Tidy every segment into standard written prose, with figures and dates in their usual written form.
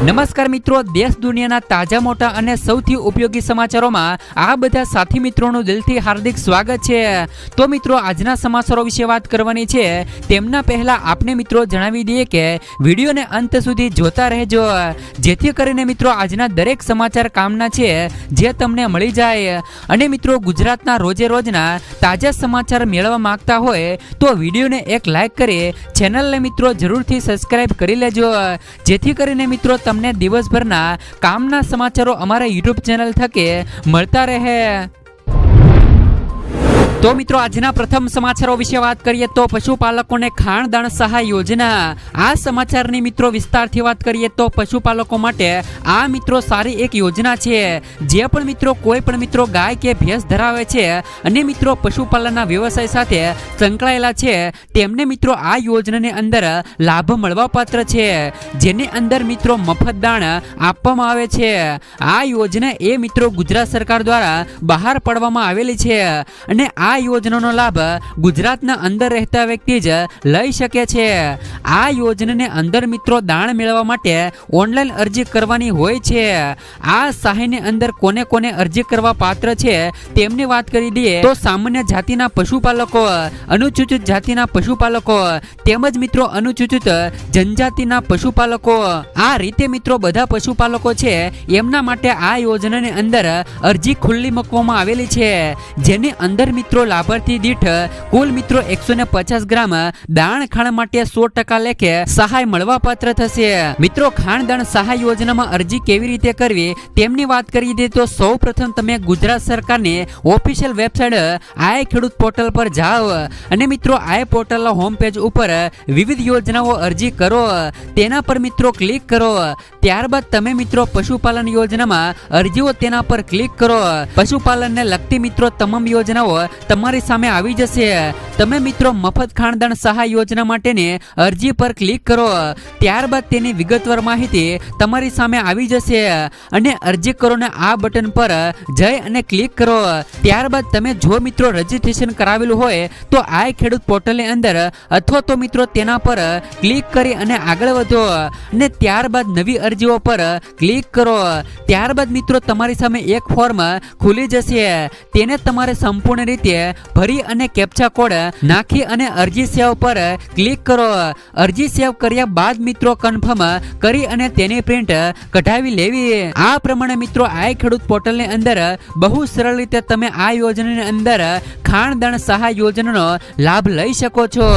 નમસ્કાર મિત્રો, દેશ દુનિયાના તાજા મોટા અને સૌથી ઉપયોગી સમાચારોમાં આ બધા સાથી મિત્રોનું દિલથી હાર્દિક સ્વાગત છે। તો મિત્રો, આજના સમાચારો વિશે વાત કરવાની છે। તેમના પહેલા આપને મિત્રો જણાવી દઈએ કે વિડીયોને અંત સુધી જોતા રહેજો, જેથી કરીને મિત્રો આજના દરેક સમાચાર કામના છે જે તમને મળી જાય। અને મિત્રો, ગુજરાતના રોજે રોજના તાજા સમાચાર મેળવવા માંગતા હોય તો વિડીયોને એક લાઈક કરી ચેનલને મિત્રો જરૂરથી સબસ્ક્રાઇબ કરી લેજો, જેથી કરીને મિત્રો તમને દિવસભરના કામના સમાચારો અમારા YouTube ચેનલ થકે મળતા રહે। તો મિત્રો, આજના પ્રથમ સમાચારો વિશે વાત કરીએ તો પશુપાલકોને ખાણદાણ સહાય યોજના। આ સમાચારની મિત્રો વિસ્તારથી વાત કરીએ તો પશુપાલકો માટે આ મિત્રો સારી એક યોજના છે। જે પણ મિત્રો કોઈ પણ મિત્રો ગાય કે ભેંસ ધરાવે છે અને મિત્રો પશુપાલનના વ્યવસાય સાથે સંકળાયેલા છે તેમને મિત્રો આ યોજનાની અંદર લાભ મળવાપાત્ર છે, જેની અંદર મિત્રો મફત દાણ આપવામાં આવે છે। આ યોજના એ મિત્રો ગુજરાત સરકાર દ્વારા બહાર પાડવામાં આવેલી છે અને આ યોજનાનો લાભ ગુજરાતના અંદર રહેતા વ્યક્તિ જ લઈ શકે છે। આ યોજનાની અંદર મિત્રો દાણ મેળવવા માટે ઓનલાઈન અરજી કરવાની હોય છે। આ સહાયની અંદર કોને કોને અરજી કરવા પાત્ર છે તેમની વાત કરી દઈએ તો સામાન્ય જાતિના પશુપાલકો, અનુસૂચિત જાતિના પશુપાલકો તેમજ મિત્રો અનુસૂચિત જનજાતિના પશુપાલકો, આ રીતે મિત્રો બધા પશુપાલકો છે એમના માટે આ યોજનાની અંદર અરજી ખુલ્લી મૂકવામાં આવેલી છે, જેની અંદર મિત્રો લાભાર્થી દીઠ કુલ મિત્રો 150 ગ્રામ દાણ ખાણ માટે 100% લેખે સહાય મળવાપાત્ર થશે। મિત્રો, ખાણદાણ સહાય યોજનામાં અરજી કેવી રીતે કરવી તેમની વાત કરી દે તો સૌ પ્રથમ તમે ગુજરાત સરકારની ઓફિશિયલ વેબસાઇટ આઈ ખેડૂત પોર્ટલ પર જાઓ અને મિત્રો આઈ પોર્ટલના હોમ પેજ ઉપર વિવિધ યોજનાઓ અરજી કરો, તેના પર મિત્રો ક્લિક કરો। ત્યારબાદ તમે મિત્રો પશુપાલન યોજનામાં અરજીઓ તેના પર ક્લિક કરો। પશુપાલનને લગતી મિત્રો તમામ યોજનાઓ તમારી સામે આવી જશે। તમે મિત્રો મફત ખાણદાણ સહાય યોજના માટેની અરજી પર ક્લિક કરો, ત્યારબાદ તેની વિગતવાર માહિતી તમારી સામે આવી જશે અને અરજી કરો ને આ બટન પર જઈ અને ક્લિક કરો। ત્યારબાદ તમે જો મિત્રો રજીસ્ટ્રેશન કરાવેલું હોય તો આ ખેડૂત પોર્ટલની અંદર અથવા તો મિત્રો તેના પર ક્લિક કરી અને આગળ વધો અને ત્યારબાદ નવી અરજીઓ પર ક્લિક કરો। ત્યારબાદ મિત્રો તમારી સામે એક ફોર્મ ખુલી જશે, તેને તમારે સંપૂર્ણ રીતે ભરી અને કેપ્ચા કોડ નાખી અને અરજી સેવ પર ક્લિક કરો। અરજી સેવ કર્યા બાદ મિત્રો કન્ફર્મ કરી અને તેની પ્રિન્ટ કઢાવી લેવી। આ પ્રમાણે મિત્રો આ ખેડૂત પોર્ટલની અંદર બહુ સરળ રીતે તમે આ યોજનાની અંદર ખાણદાણ સહાય યોજનાનો લાભ લઈ શકો છો।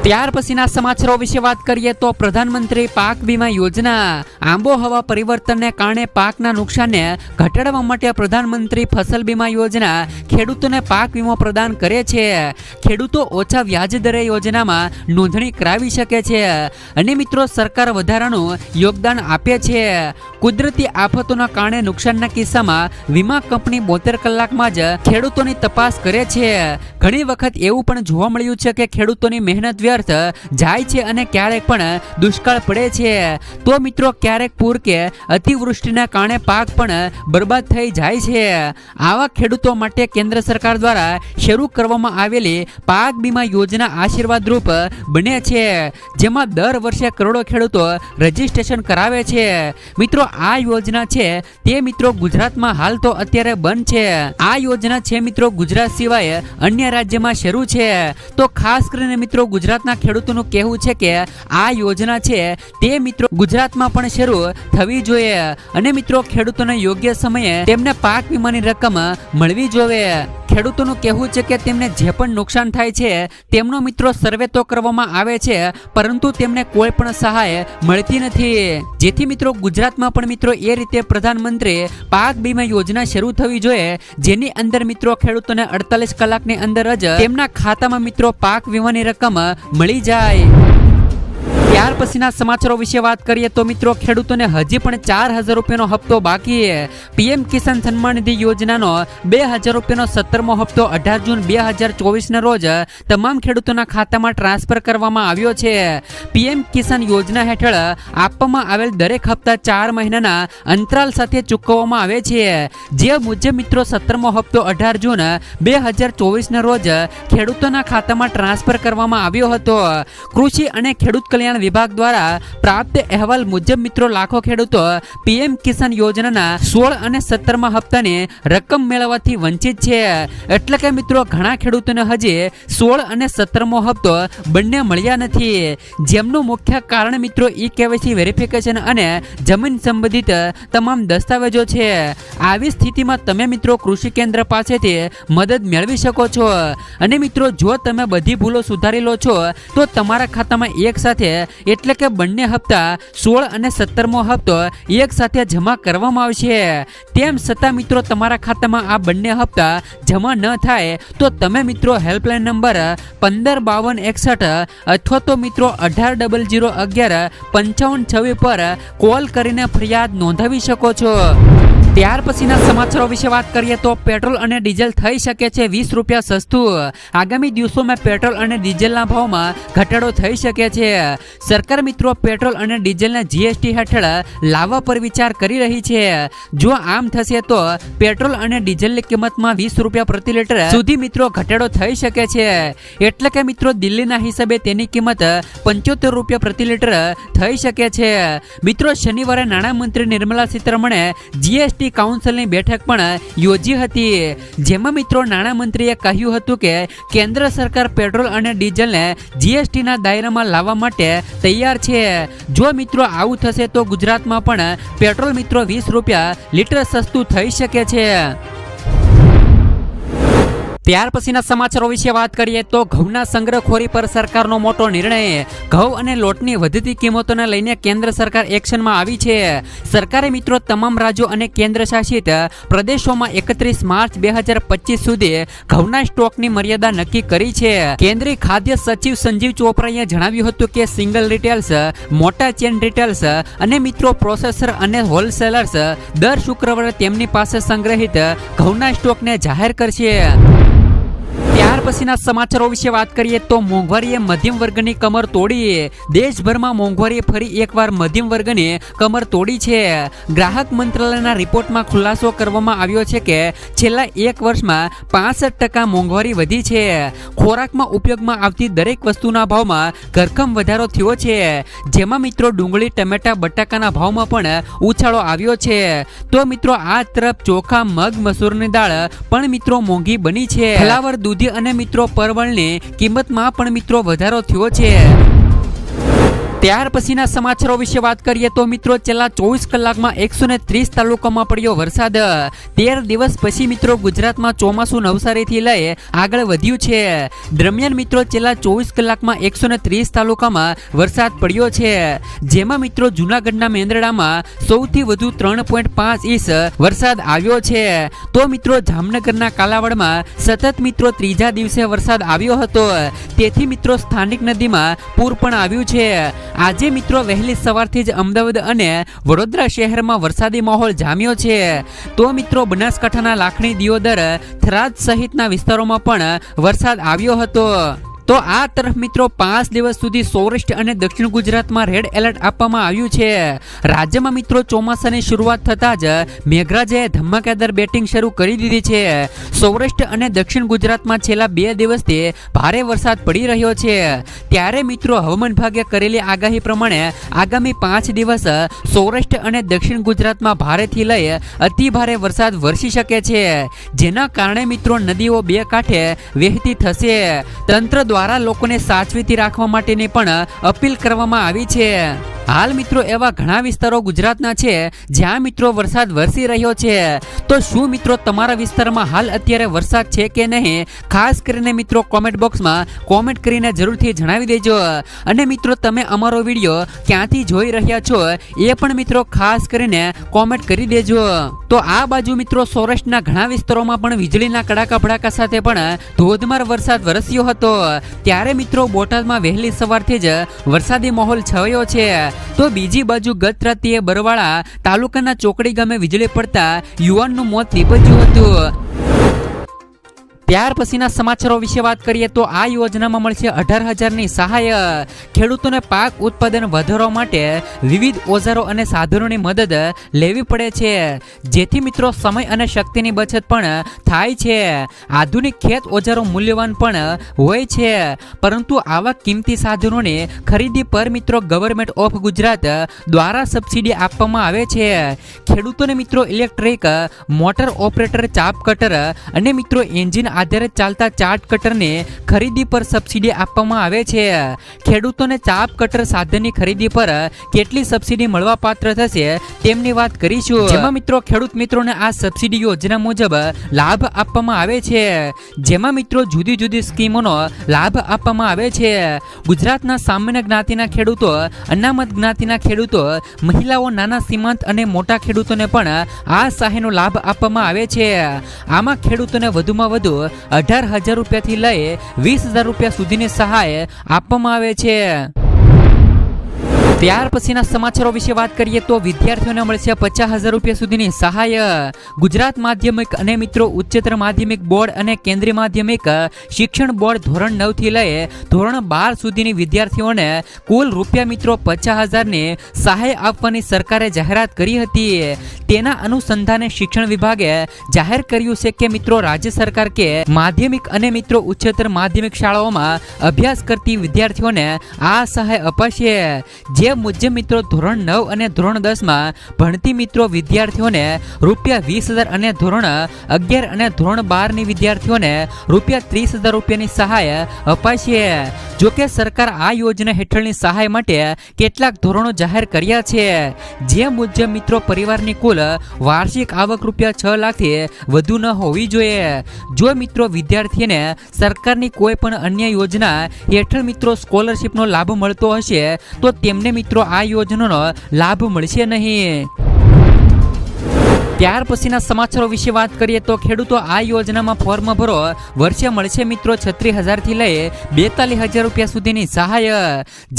ત્યાર પછીના સમાચારો વિશે વાત કરીએ તો પ્રધાનમંત્રી પાક વીમા યોજના। આબોહવા પરિવર્તનને કારણે પાકના નુકસાનને ઘટાડવા માટે પ્રધાનમંત્રી ફસલ બીમા યોજના ખેડૂતોને પાક વીમો પ્રદાન કરે છે। ખેડૂતો ઓછા વ્યાજ દરે યોજનામાં નોંધણી કરાવી શકે છે અને મિત્રો સરકાર વધારાનું યોગદાન આપે છે। કુદરતી આફતોના કારણે નુકસાનના કિસ્સામાં વીમા કંપની 72 કલાકમાં જ ખેડૂતોની તપાસ કરે છે। ઘણી વખત એવું પણ જોવા મળ્યું છે કે ખેડૂતોની મહેનત વ્યર્થ જાય છે અને ક્યારેક પણ દુષ્કાળ પડે છે, તો મિત્રો ક્યારેક પૂર કે અતિવૃષ્ટિના કારણે પાક પણ બરબાદ થઈ જાય છે। આવા ખેડૂતો માટે કેન્દ્ર સરકાર દ્વારા શરૂ કરવામાં આવેલી પાક બીમા યોજના આશીર્વાદરૂપ બને છે, જેમાં દર વર્ષે કરોડો ખેડૂતો રજીસ્ટ્રેશન કરાવે છે। મિત્રો આ યોજના છે તે મિત્રો ગુજરાતમાં હાલ તો અત્યારે બંધ છે। આ યોજના છે મિત્રો ગુજરાત સિવાય અન્ય રાજ્યમાં શરૂ છે, તો ખાસ કરીને મિત્રો ગુજરાતના ખેડૂતોનું કહેવું છે કે આ યોજના છે તે મિત્રો ગુજરાતમાં પણ શરૂ થવી જોઈએ અને મિત્રો ખેડૂતોને યોગ્ય સમયે તેમને પાક વીમાની રકમ મળવી જોઈએ। ખેડૂતોનું કહેવું છે કે તેમને જે પણ નુકસાન થાય છે તેમનો મિત્રો સર્વે તો કરવામાં આવે છે, પરંતુ તેમને કોઈ પણ સહાય મળતી નથી, જેથી મિત્રો ગુજરાતમાં પણ મિત્રો એ રીતે પ્રધાનમંત્રી પાક બીમા યોજના શરૂ થવી જોઈએ, જેની અંદર મિત્રો ખેડૂતોને 48 કલાકની અંદર જ તેમના ખાતામાં મિત્રો પાક વીમાની રકમ મળી જાય। ત્યાર પછીના સમાચારો વિશે વાત કરીએ તો મિત્રો ખેડૂતોને હજી પણ 4000 રૂપિયાનો હપ્તો બાકી। પીએમ કિસાન સન્માન નિધિ યોજનાનો 2000 રૂપિયાનો 17મો હપ્તો 18 જૂન 2024 ના રોજ તમામ ખેડૂતોના ખાતામાં ટ્રાન્સફર કરવામાં આવ્યો છે। પીએમ કિસાન યોજના હેઠળ આપવામાં આવેલ દરેક હપ્તા 4 મહિનાના અંતરાલ સાથે ચૂકવવામાં આવે છે, જે મુજબ મિત્રો 17મો હપ્તો 18 જૂન 2024 ના રોજ ખેડૂતોના ખાતામાં ટ્રાન્સફર કરવામાં આવ્યો હતો। કૃષિ અને ખેડૂત કલ્યાણ વિભાગ દ્વારા પ્રાપ્ત અહેવાલ મુજબ મિત્રો લાખો ખેડૂતો પીએમ કિસાન યોજનાના 16 અને 17મા હપ્તાની રકમ મેળવવાથી વંચિત છે. એટલે કે મિત્રો ઘણા ખેડૂતોને હજી 16 અને 17મો હપ્તો બંને મળ્યા નથી, જેમનું મુખ્ય કારણ મિત્રો ઈ-કેવાયસી વેરિફિકેશન અને જમીન સંબંધિત તમામ દસ્તાવેજો છે. આવી સ્થિતિમાં તમે મિત્રો કૃષિ કેન્દ્ર પાસેથી મદદ મેળવી શકો છો. અને મિત્રો જો તમે બધી ભૂલો સુધારી લો છો તો તમારા ખાતામાં એક સાથે એટલે કે બંને હપ્તા 16 અને 17મો હપ્તો એક સાથે જમા કરવામાં આવશે. તેમ છતાં મિત્રો તમારા ખાતામાં આ બંને હપ્તા જમા ન થાય તો તમે મિત્રો હેલ્પલાઇન નંબર 155261 અથવા તો મિત્રો 1800115526 પર કોલ કરીને ફરિયાદ નોંધાવી શકો છો. ત્યાર પછીના સમાચારો વિશે વાત કરીએ તો પેટ્રોલ અને ડીઝલ થઈ શકે છે 20 રૂપિયા સસ્તું. આગામી દિવસોમાં પેટ્રોલ અને ડીઝલના ભાવમાં ઘટાડો થઈ શકે છે. સરકાર મિત્રો પેટ્રોલ અને ડીઝલને જીએસટી હેઠળ લાવવા પર વિચાર કરી રહી છે. જો આમ થશે તો પેટ્રોલ અને ડીઝલની કિંમતમાં 20 રૂપિયા પ્રતિ લીટર સુધી મિત્રો ઘટાડો થઈ શકે છે. એટલે કે મિત્રો દિલ્હીના હિસાબે તેની કિંમત 75 રૂપિયા પ્રતિ લીટર થઈ શકે છે. મિત્રો શનિવારે નાણામંત્રી નિર્મલા સીતારમણે જીએસટી કાઉન્સિલની બેઠક પણ યોજી હતી, જેમાં મિત્રો નાણામંત્રીએ કહ્યું હતું કે કેન્દ્ર સરકાર પેટ્રોલ અને ડીઝલને જીએસટીના દાયરામાં લાવવા માટે તૈયાર છે. જો મિત્રો આવું થશે તો ગુજરાતમાં પણ પેટ્રોલ મિત્રો 20 રૂપિયા લીટર સસ્તું થઈ શકે છે. ત્યાર પછીના સમાચારો વિશે વાત કરીએ તો ઘઉંના સંગ્રહખોરી પર સરકારનો મોટો નિર્ણય. ઘઉં અને લોટની વધતી કિંમતોને લઈને કેન્દ્ર સરકાર એક્શનમાં આવી છે. સરકારે મિત્રો તમામ રાજ્યો અને કેન્દ્ર શાસિત પ્રદેશોમાં 31 માર્ચ 2025 સુધી ઘઉંના સ્ટોકની મર્યાદા નક્કી કરી છે. કેન્દ્રીય ખાદ્ય સચિવ સંજીવ ચોપરાએ જણાવ્યું હતું કે સિંગલ રિટેલર્સ, મોટા ચેન રિટેલર્સ અને મિત્રો પ્રોસેસર અને હોલસેલર્સ દર શુક્રવારે તેમની પાસે સંગ્રહિત ઘઉંના સ્ટોકને જાહેર કરશે. ત્યાર પછીના સમાચારો વિશે વાત કરીએ તો મોંઘવારીએ મધ્યમ વર્ગની કમર તોડી. દેશભરમાં મોંઘવારીએ ફરી એકવાર મધ્યમ વર્ગની કમર તોડી છે. ગ્રાહક મંત્રાલયના રિપોર્ટમાં ખુલાસો કરવામાં આવ્યો છે કે છેલ્લા એક વર્ષમાં 65% મોંઘવારી વધી છે. ખોરાકમાં ઉપયોગમાં આવતી દરેક વસ્તુના ભાવમાં ધરખમ વધારો થયો છે, જેમાં મિત્રો ડુંગળી, ટમેટા, બટાકાના ભાવમાં પણ ઉછાળો આવ્યો છે. તો મિત્રો આ તરફ ચોખા, મગ, મસૂરની દાળ પણ મિત્રો મોંઘી બની છે. ફ્લાવર, દૂધી અને મિત્રો પરવળની કિંમતમાં પણ મિત્રો વધારો થયો છે. ત્યાર પછીના સમાચારો વિશે વાત કરીએ તો મિત્રો છેલ્લા 24 કલાકમાં 130 તાલુકામાં પડ્યો વરસાદ. 13 દિવસ પછી મિત્રો ગુજરાતમાં ચોમાસું નવસારીથી લઈ આગળ વધ્યું છે. દરમિયાન મિત્રો છેલ્લા 24 કલાકમાં 130 તાલુકામાં વરસાદ પડ્યો છે, જેમાં મિત્રો જૂનાગઢના મેંદરડામાં સૌથી વધુ 3.5 ઇંચ વરસાદ આવ્યો છે. તો મિત્રો જામનગરના કાલાવડમાં સતત મિત્રો ત્રીજા દિવસે વરસાદ આવ્યો હતો, તેથી મિત્રો સ્થાનિક નદીમાં પૂર પણ આવ્યું છે. આજે મિત્રો વહેલી સવારથી જ અમદાવાદ અને વડોદરા શહેરમાં વરસાદી માહોલ જામ્યો છે. તો મિત્રો બનાસકાંઠાના લાખણી, દિયોદર, થરાદ સહિતના વિસ્તારોમાં પણ વરસાદ આવ્યો હતો. તો આ તરફ મિત્રો 5 દિવસ સુધી સૌરાષ્ટ્ર અને દક્ષિણ ગુજરાતમાં રેડ એલર્ટ આપવામાં આવ્યું છે. રાજ્યમાં મિત્રો ચોમાસાની શરૂઆત થતાં જ મેઘરાજાએ ધમાકેદાર બેટિંગ શરૂ કરી દીધી છે. સૌરાષ્ટ્ર અને દક્ષિણ ગુજરાતમાં છેલ્લા 2 દિવસથી ભારે વરસાદ પડી રહ્યો છે. ત્યારે મિત્રો હવામાન વિભાગે કરેલી આગાહી પ્રમાણે આગામી 5 દિવસ સૌરાષ્ટ્ર અને દક્ષિણ ગુજરાતમાં ભારેથી લઈ અતિ ભારે વરસાદ વરસી શકે છે, જેના કારણે મિત્રો નદીઓ બે કાંઠે વહેતી થશે. તંત્ર દ્વારા લોકોને સાચવીતી રાખવા માટેની પણ અપીલ કરવામાં આવી છે. હાલ મિત્રો એવા ઘણા વિસ્તારો ગુજરાતના છે જ્યાં મિત્રો વરસાદ વરસી રહ્યો છે. તો શું મિત્રો તમારા વિસ્તારમાં હાલ અત્યારે વરસાદ છે કે નહીં, ખાસ કરીને મિત્રો કોમેન્ટ બોક્સમાં કોમેન્ટ કરીને જરૂરથી જણાવી દેજો. અને મિત્રો તમે અમારો વિડીયો ક્યાંથી જોઈ રહ્યા છો એ પણ મિત્રો ખાસ કરીને કોમેન્ટ કરી દેજો. તો આ બાજુ મિત્રો સૌરાષ્ટ્રના ઘણા વિસ્તારોમાં પણ વીજળીના કડાકા ભડાકા સાથે પણ ધોધમાર વરસાદ વરસ્યો હતો. ત્યારે મિત્રો બોટાદમાં વહેલી સવારથી જ વરસાદી માહોલ છવાયો છે. તો બીજી બાજુ ગત રાત્રિએ બરવાળા તાલુકાના ચોકડી ગામે વીજળી પડતા યુવાનનું મોત નીપજ્યું હતું. ત્યાર પછીના સમાચારો વિશે વાત કરીએ તો આ યોજનામાં મળશે 18,000ની સહાય. ખેડૂતોને પાક ઉત્પાદન વધારવા માટે વિવિધ ઓજારો અને સાધનોની મદદ લેવી પડે છે, જેથી મિત્રો સમય અને શક્તિની બચત પણ થાય છે. આધુનિક ખેત ઓજારો મૂલ્યવાન પણ હોય છે, પરંતુ આવા કિંમતી સાધનોની ખરીદી પર મિત્રો ગવર્મેન્ટ ઓફ ગુજરાત દ્વારા સબસિડી આપવામાં આવે છે. ખેડૂતોને મિત્રો ઇલેક્ટ્રિક મોટર ઓપરેટર ચાપ કટર અને મિત્રો એન્જિન આધારિત ચાલતા ચાર્ટ કટરની ખરીદી પર સબસિડી આપવામાં આવે છે. ખેડૂતોને ચાપ કટર સાધનની ખરીદી પર કેટલી સબસિડી મળવા પાત્ર થશે તેમની વાત કરીશું, જેમાં મિત્રો ખેડૂત મિત્રોને આ સબસિડી યોજના મુજબ લાભ આપવામાં આવે છે, જેમાં મિત્રો જુદી જુદી સ્કીમોનો લાભ આપવામાં આવે છે. ગુજરાતના સામાન્ય જ્ઞાતિના ખેડૂતો, અનામત જ્ઞાતિના ખેડૂતો, મહિલાઓ, નાના સીમાંત અને મોટા ખેડૂતોને પણ આ સહાયનો લાભ આપવામાં આવે છે. આમાં ખેડૂતોને વધુમાં વધુ 18,000 રૂપિયાથી લઈ 20,000 રૂપિયા સુધીની સહાય આપવામાં આવે છે. ત્યાર પછીના સમાચારો વિશે વાત કરીએ તો વિદ્યાર્થીઓને મળશે 50,000 રૂપિયા સુધીની સહાય. ગુજરાત માધ્યમિક અને મિત્રો ઉચ્ચતર માધ્યમિક બોર્ડ અને કેન્દ્રીય માધ્યમિક શિક્ષણ બોર્ડ ધોરણ 9 થી લઈ ધોરણ 12 સુધીની વિદ્યાર્થીઓને કુલ રૂપિયા મિત્રો 50,000ની સહાય આપવાની સરકારે જાહેરાત કરી હતી. તેના અનુસંધાને શિક્ષણ વિભાગે જાહેર કર્યું છે કે મિત્રો રાજ્ય સરકાર કે માધ્યમિક અને મિત્રો ઉચ્ચતર માધ્યમિક શાળાઓમાં અભ્યાસ કરતી વિદ્યાર્થીઓને આ સહાય અપાશે. જે મુજબ મિત્રો ધોરણ 9 અને ધોરણ 10માં ભણતી મિત્રો વિદ્યાર્થીઓને રૂપિયા 20,000 અને ધોરણ 11 અને ધોરણ 12ની વિદ્યાર્થીઓને રૂપિયા 30,000 રૂપિયાની સહાય અપાશે. જોકે સરકાર આ યોજના હેઠળની સહાય માટે કેટલાક ધોરણો જાહેર કર્યા છે, જે મુજબ મિત્રો પરિવારની કુલ વાર્ષિક આવક રૂપિયા 6 લાખથી વધુ ન હોવી જોઈએ. જો મિત્રો વિદ્યાર્થીને સરકારની કોઈ પણ અન્ય યોજના હેઠળ મિત્રો સ્કોલરશીપનો લાભ મળતો હશે તો તેમને મિત્રો આ યોજનાનો લાભ મળશે નહીં. ત્યાર પછીના સમાચારો વિશે વાત કરીએ તો ખેડૂતો આ યોજનામાં ફોર્મ ભરો, વર્ષે મળશે મિત્રો 36,000 થી લઈ 42,000 રૂપિયા સુધીની સહાય.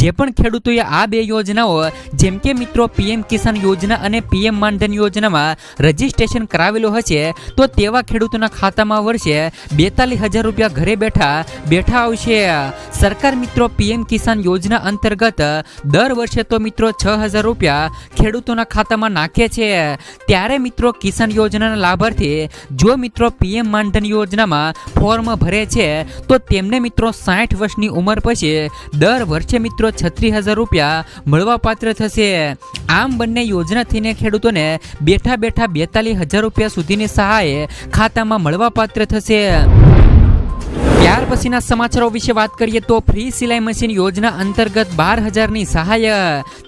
જે પણ ખેડૂતોએ આ બે યોજનાઓ જેમ કે મિત્રો પીએમ કિસાન યોજના અને પીએમ માનધન યોજનામાં રજીસ્ટ્રેશન કરાવેલું હશે તો તેવા ખેડૂતોના ખાતામાં વર્ષે 42,000 રૂપિયા ઘરે બેઠા આવશે. સરકાર મિત્રો પીએમ કિસાન યોજના અંતર્ગત દર વર્ષે તો મિત્રો 6,000 રૂપિયા ખેડૂતોના ખાતામાં નાખે છે. ત્યારે મિત્રો કિસાન યોજનાના લાભાર્થી જો મિત્રો પીએમ માનધન યોજનામાં ફોર્મ ભરે છે તો તેમને મિત્રો 60 વર્ષની ઉંમર પછી દર વર્ષે મિત્રો 36,000 રૂપિયા મળવા પાત્ર થશે. આમ બંને યોજનાથીને ખેડૂતોને બેઠા 42,000 રૂપિયા સુધીની સહાય ખાતામાં મળવા પાત્ર થશે. ત્યાર પછીના સમાચારો વિશે વાત કરીએ તો ફ્રી સિલાઈ મશીન યોજના અંતર્ગત 12,000ની સહાય.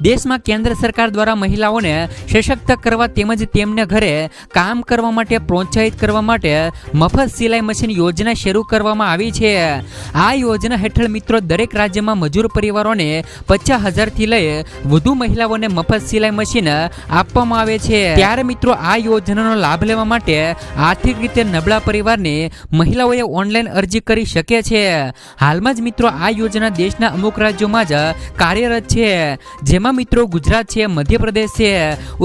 દેશમાં કેન્દ્ર સરકાર દ્વારા મહિલાઓને સશક્ત કરવા તેમજ તેમને ઘરે કામ કરવા માટે પ્રોત્સાહિત કરવા માટે મફત સિલાઈ મશીન યોજના શરૂ કરવામાં આવી છે. આ યોજના હેઠળ મિત્રો દરેક રાજ્યમાં મજૂર પરિવારોને 50,000 થી લઈ વધુ મહિલાઓને મફત સિલાઈ મશીન આપવામાં આવે છે. ત્યારે મિત્રો આ યોજનાનો લાભ લેવા માટે આર્થિક રીતે નબળા પરિવારની મહિલાઓએ ઓનલાઈન અરજી કરી શકે છે. હાલમાં જ મિત્રો આ યોજના દેશના અમુક રાજ્યોમાં જ કાર્યરત છે, જેમાં મિત્રો ગુજરાત છે, મધ્યપ્રદેશ છે,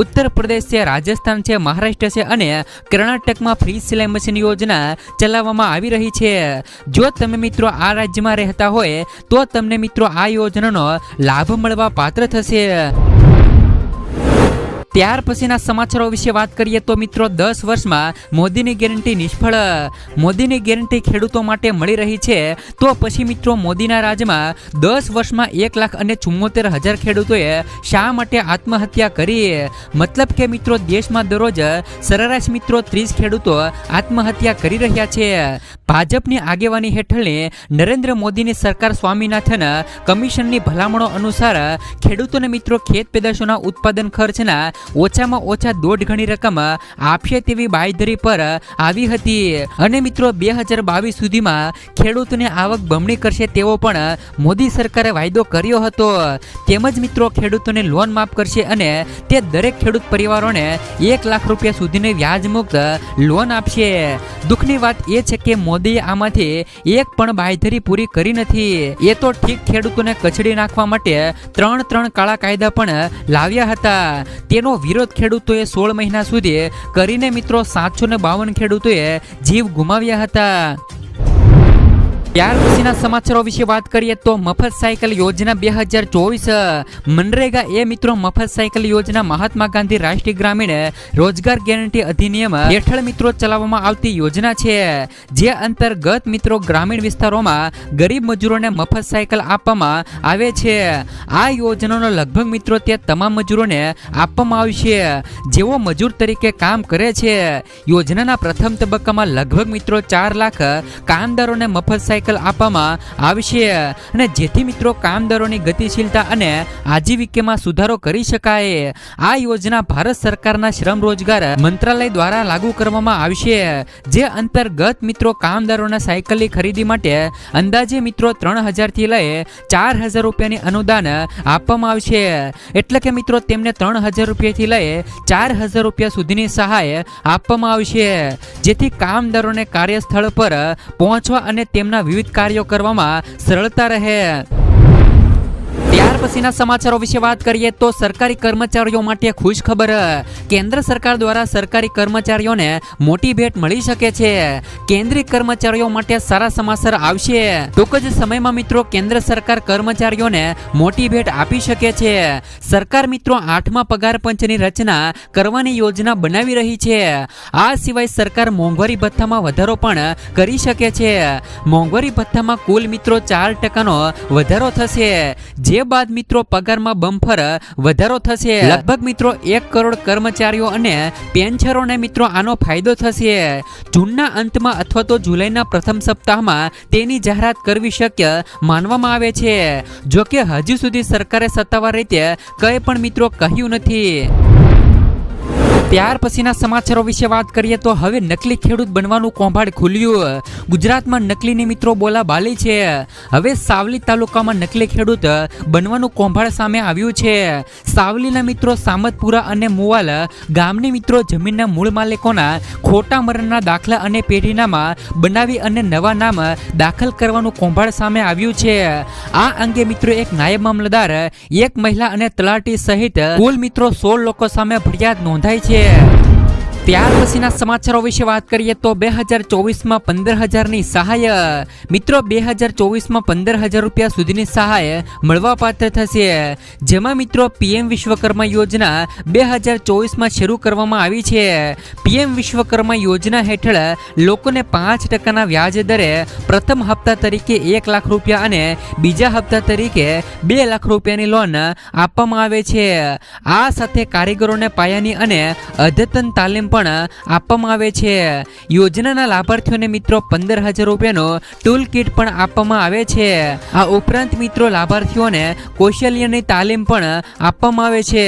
ઉત્તર પ્રદેશ છે, રાજસ્થાન છે, મહારાષ્ટ્ર છે અને કર્ણાટકમાં ફ્રી સિલાઈ મશીન યોજના ચલાવવામાં આવી રહી છે. જો તમે મિત્રો આ રાજ્યમાં રહેતા હોય તો તમને મિત્રો આ યોજનાનો લાભ મળવા પાત્ર થશે. ત્યાર પછીના સમાચારો વિશે વાત કરીએ તો મિત્રો 10 વર્ષમાં મોદીની ગેરંટી નિષ્ફળ. મોદીની ગેરંટી ખેડૂતો માટે મળી રહી છે તો પછી મિત્રો મોદીના રાજમાં 10 વર્ષમાં 1,74,000 ખેડૂતોએ શા માટે આત્મહત્યા કરી? મતલબ કે મિત્રો દેશમાં દરરોજ સરેરાશ મિત્રો 30 ખેડૂતો આત્મહત્યા કરી રહ્યા છે. ભાજપની આગેવાની હેઠળની નરેન્દ્ર મોદીની સરકાર સ્વામીનાથન કમિશનની ભલામણો અનુસાર ખેડૂતોને મિત્રો ખેત પેદાશોના ઉત્પાદન ખર્ચના ઓછામાં ઓછા 1.5 ગણી રકમ આપશે તેવી બાંયધરી પર આવી હતી અને મિત્રો 2022 સુધીમાં ખેડૂતોને આવક બમણી કરશે તેવો પણ મોદી સરકારે વાયદો કર્યો હતો. તેમજ મિત્રો ખેડૂતોને લોન માફ કરશે અને તે દરેક ખેડૂત પરિવારોને 1 લાખ રૂપિયા સુધીની વ્યાજ મુક્ત લોન આપશે. દુઃખની વાત એ છે કે મોદીએ આમાંથી એક પણ બાંયધરી પૂરી કરી નથી. એ તો ઠીક ખેડૂતોને કચડી નાખવા માટે 3 કાળા કાયદા પણ લાવ્યા હતા. તેનો વિરોધ ખેડૂતોએ 16 મહિના સુધી કરીને મિત્રો 752 ખેડૂતોએ જીવ ગુમાવ્યા હતા. ત્યાર પછીના સમાચારો વિશે વાત કરીએ તો મફત સાયકલ યોજના 2024 મનરેગા એ મિત્રો મફત સાયકલ યોજના મહાત્મા ગાંધી રાષ્ટ્રીય ગ્રામીણ રોજગાર ગેરંટી અધિનિયમ હેઠળ મિત્રો ચલાવવામાં આવતી યોજના છે, જે અંતર્ગત મિત્રો ગ્રામીણ વિસ્તારોમાં ગરીબ મજૂરોને મફત સાયકલ આપવામાં આવે છે. આ યોજનાનો લગભગ મિત્રો તે તમામ મજૂરોને આપવામાં આવશે જેઓ મજૂર તરીકે કામ કરે છે. યોજનાના પ્રથમ તબક્કામાં લગભગ મિત્રો 4 લાખ કામદારોને મફત સાયકલ આપવામાં આવશે અને જેથી મિત્રો કામદારોની ગતિશીલતા અને આજીવિકામાં સુધારો કરી શકાય. આ યોજના ભારત સરકારના શ્રમ રોજગાર મંત્રાલય દ્વારા લાગુ કરવામાં આવશે, જે અંતર્ગત મિત્રો કામદારોના સાયકલની ખરીદી માટે અંદાજે મિત્રો 3000 થી લઈ 4000 રૂપિયાની અનુદાન આપવામાં આવશે. એટલે કે મિત્રો તેમને 3000 રૂપિયાથી લઈ 4000 રૂપિયા સુધીની સહાય આપવામાં આવશે, જેથી કામદારોને કાર્યસ્થળ પર પહોંચવા અને તેમના વિવિધ કાર્યો કરવામાં સરળતા રહે. ત્યાર પછીના સમાચારો વિશે વાત કરીએ તો સરકારી કર્મચારીઓ માટે ખુશ ખબર. કેન્દ્ર સરકાર દ્વારા સરકારી કર્મચારીઓને મોટી ભેટ મળી શકે છે. કેન્દ્રીય કર્મચારીઓ માટે સારા સમાચાર આવશે. ટૂંક જ સમયમાં મિત્રો કેન્દ્ર સરકાર કર્મચારીઓને મોટી ભેટ આપી શકે છે. સરકાર મિત્રો 8મા પગાર પંચની રચના કરવાની યોજના બનાવી રહી છે. આ સિવાય સરકાર મોંઘવારી ભથ્થામાં વધારો પણ કરી શકે છે. મોંઘવારી ભથ્થામાં કુલ મિત્રો 4% વધારો થશે, જે બાદ મિત્રો પગારમાં બમ્પર વધારો થશે. લગભગ મિત્રો 1 કરોડ કર્મચારીઓ અને પેન્શનરોને મિત્રો આનો ફાયદો થશે. જૂનના અંતમાં અથવા તો જુલાઈના પ્રથમ સપ્તાહમાં તેની જાહેરાત કરવી શક્ય માનવામાં આવે છે. જોકે હજુ સુધી સરકારે સત્તાવાર રીતે કંઈ પણ મિત્રો કહ્યું નથી. ત્યાર પછીના સમાચારો વિશે વાત કરીએ તો હવે નકલી ખેડૂત બનવાનું કૌભાંડ ખુલ્યું. ગુજરાતમાં નકલીની મિત્રો બોલાબાલી છે. હવે સાવલી તાલુકામાં નકલી ખેડૂત બનવાનું કૌભાંડ સામે આવ્યું છે. સાવલીના મિત્રો સામતપુરા અને મુવાલ ગામની મિત્રો જમીનના મૂળ માલિકોના ખોટા મરણના દાખલા અને પેઢીનામાં બનાવી અને નવા નામ દાખલ કરવાનું કૌભાંડ સામે આવ્યું છે. આ અંગે મિત્રો એક નાયબ મામલતદાર, એક મહિલા અને તલાટી સહિત કુલ મિત્રો 16 લોકો સામે ફરિયાદ નોંધાઈ છે. ત્યાર પછીના સમાચારો વિશે વાત કરીએ તો 2024માં 15000ની સહાય. મિત્રો 2024માં 15000 રૂપિયા સુધીની સહાય મળવા પાત્ર થશે, જેમાં મિત્રો પીએમ વિશ્વકર્મા યોજના 2024માં શરૂ કરવામાં આવી છે. પીએમ વિશ્વકર્મા યોજના હેઠળ લોકોને 5%ના વ્યાજ દરે પ્રથમ હપ્તા તરીકે 1 લાખ રૂપિયા અને બીજા હપ્તા તરીકે 2 લાખ રૂપિયાની લોન આપવામાં આવે છે. આ સાથે કારીગરોને પાયાની અને અદ્યતન તાલીમ પણ આપવામાં આવે છે. યોજનાના લાભાર્થીઓને મિત્રો 15000 રૂપિયાનો ટૂલ કિટ પણ આપવામાં આવે છે. આ ઉપરાંત મિત્રો લાભાર્થીઓને કૌશલ્યની તાલીમ પણ આપવામાં આવે છે.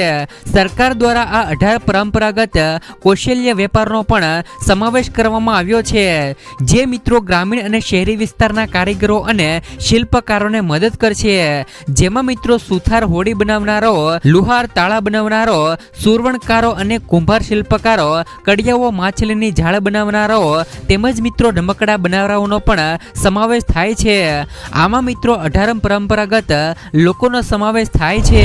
સરકાર દ્વારા આ 18 પરંપરાગત કૌશલ્ય વેપારનો પણ સમાવેશ કરવામાં આવ્યો છે, જે મિત્રો ગ્રામીણ અને શહેરી વિસ્તારના કારીગરો અને શિલ્પકારોને મદદ કરશે. જેમાં મિત્રો સુથાર હોડી બનાવનારો, લુહાર તાળા બનાવનારો, સુરવણકારો અને કુંભાર શિલ્પકારો, કડિયાઓ માછલીની જાળ બનાવનારો તેમજ મિત્રો રમકડા બનાવનારાઓનો પણ સમાવેશ થાય છે. આમાં મિત્રો 18 પરંપરાગત લોકોનો સમાવેશ થાય છે.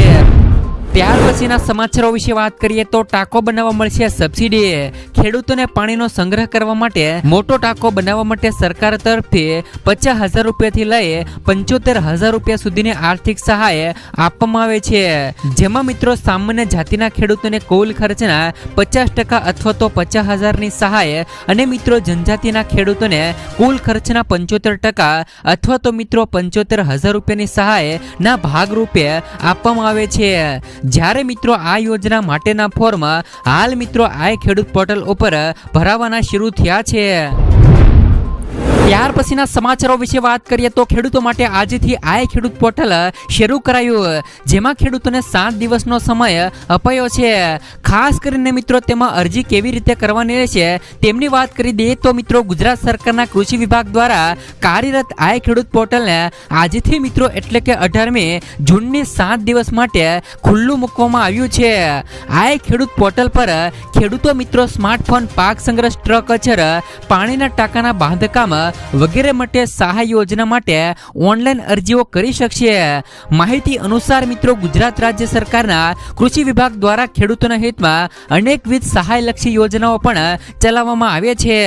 ત્યાર પછીના સમાચારો વિશે વાત કરીએ તો ટાંકો બનાવવા મળશે સબસિડી. ખેડૂતોને પાણીનો સંગ્રહ કરવા માટે મોટો ટાંકો બનાવવા માટે સરકાર તરફથી 50000 રૂપિયાથી લઈ 75000 રૂપિયા સુધીની આર્થિક સહાય આપવામાં આવે છે. જેમાં મિત્રો સામાન્ય જાતિના ખેડૂતોને કુલ ખર્ચના 50% અથવા તો 50000ની સહાય અને મિત્રો જનજાતિના ખેડૂતોને કુલ ખર્ચના 75% અથવા તો મિત્રો 75000 રૂપિયાની સહાય ના ભાગરૂપે આપવામાં આવે છે. જ્યારે મિત્રો આ યોજના માટેના ફોર્મ હાલ મિત્રો આ ખેડૂત પોર્ટલ ઉપર ભરાવાના શરૂ થયા છે. ત્યાર પછીના સમાચારો વિશે વાત કરીએ તો ખેડૂતો માટે આજથી આ ખેડૂત પોર્ટલ શરૂ કરાયું, જેમાં ખેડૂતોને 7 દિવસનો સમય અપાયો છે. ખાસ કરીને મિત્રો તેમાં અરજી કેવી રીતે કરવાની રહેશે તેમની વાત કરી દઈએ તો મિત્રો ગુજરાત સરકારના કૃષિ વિભાગ દ્વારા કાર્યરત આ ખેડૂત પોર્ટલને આજથી મિત્રો એટલે કે 18મી જૂનની 7 દિવસ માટે ખુલ્લું મૂકવામાં આવ્યું છે. આ ખેડૂત પોર્ટલ પર ખેડૂતો મિત્રો સ્માર્ટફોન, પાક સંગ્રહ, સ્ટ્રક્ચર, પાણીના ટાંકાના બાંધકામ, વગેરે માટે સહાય યોજના માટે ઓનલાઈન અરજીઓ કરી શકશે। માહિતી અનુસાર મિત્રો ગુજરાત રાજ્ય સરકારના કૃષિ વિભાગ દ્વારા ખેડૂતોના હિતમાં અનેકવિધ સહાયલક્ષી યોજનાઓ પણ ચલાવવામાં આવે છે।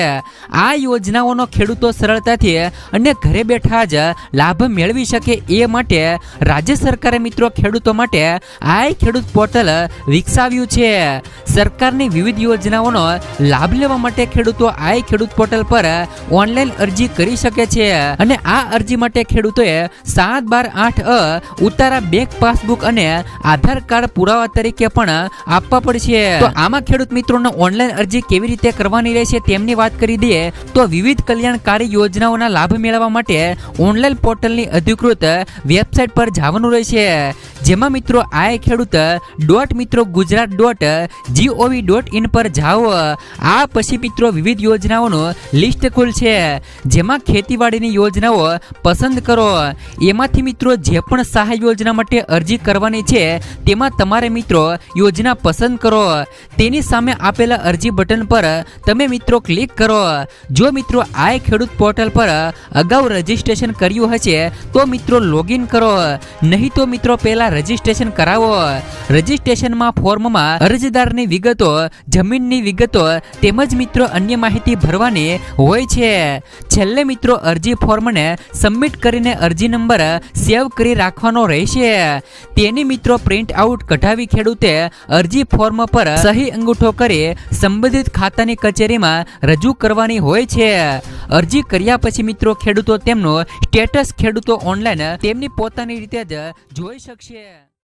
આ યોજનાઓનો ખેડૂતો સરળતાથી અને ઘરે બેઠા જ લાભ મેળવી શકે એ માટે રાજ્ય સરકારે મિત્રો ખેડૂતો માટે આઈ ખેડૂત પોર્ટલ વિકસાવ્યું છે। સરકારની વિવિધ યોજનાઓનો લાભ લેવા માટે ખેડૂતો આઈ ખેડૂત પોર્ટલ પર ઓનલાઈન અરજી કરી શકે છે અને આ અરજી માટે ખેડૂતોએ 7/12/8 ઉતારા બેંક પાસબુક અને આધાર કાર્ડ પુરાવા તરીકે પણ આપવા પડશે। તો આમાં ખેડૂત મિત્રોને ઓનલાઈન અરજી કેવી રીતે કરવાની રહેશે તેમની વાત કરી દઈએ તો વિવિધ કલ્યાણકારી યોજનાઓના લાભ મેળવવા માટે ઓનલાઈન પોર્ટલની અધિકૃત વેબસાઇટ પર જવાનું રહેશે, જેમાં મિત્રો આઈ ખેડૂત .મિત્રો.ગુજરાત.gov.in પર જાઓ। આ પછી મિત્રો વિવિધ યોજનાઓનું લિસ્ટ ખુલશે, જેમાં ખેતીવાડીની યોજનાઓ પસંદ કરો। એમાંથી મિત્રો જે પણ સહાય યોજના માટે અરજી કરવાની છે તેમાં તમારે મિત્રો યોજના પસંદ કરો। તેની સામે આપેલા અરજી બટન પર તમે મિત્રો ક્લિક કરો। જો મિત્રો આઈ ખેડૂત પોર્ટલ પર અગાઉ રજીસ્ટ્રેશન કર્યું હશે તો મિત્રો લોગિન કરો, નહીં તો મિત્રો પહેલા રજીસ્ટ્રેશન કરાવો। રજીસ્ટ્રેશનમાં ફોર્મમાં અરજદારની વિગતો, જમીનની વિગતો તેમજ મિત્રો અન્ય માહિતી ભરવાની હોય છે। છેલ્લે મિત્રો અરજી ફોર્મને સબમિટ કરીને અરજી નંબર સેવ કરી રાખવાનો રહેશે। તેની મિત્રો પ્રિન્ટ આઉટ કઢાવી ખેડૂતે અરજી ફોર્મ પર સહી અંગૂઠો કરી સંબંધિત ખાતાની કચેરીમાં રજૂ કરવાની હોય છે। અરજી કર્યા પછી મિત્રો ખેડૂતો તેમનું સ્ટેટસ ખેડૂતો ઓનલાઈન તેમની પોતાની રીતે જ જોઈ શકશે।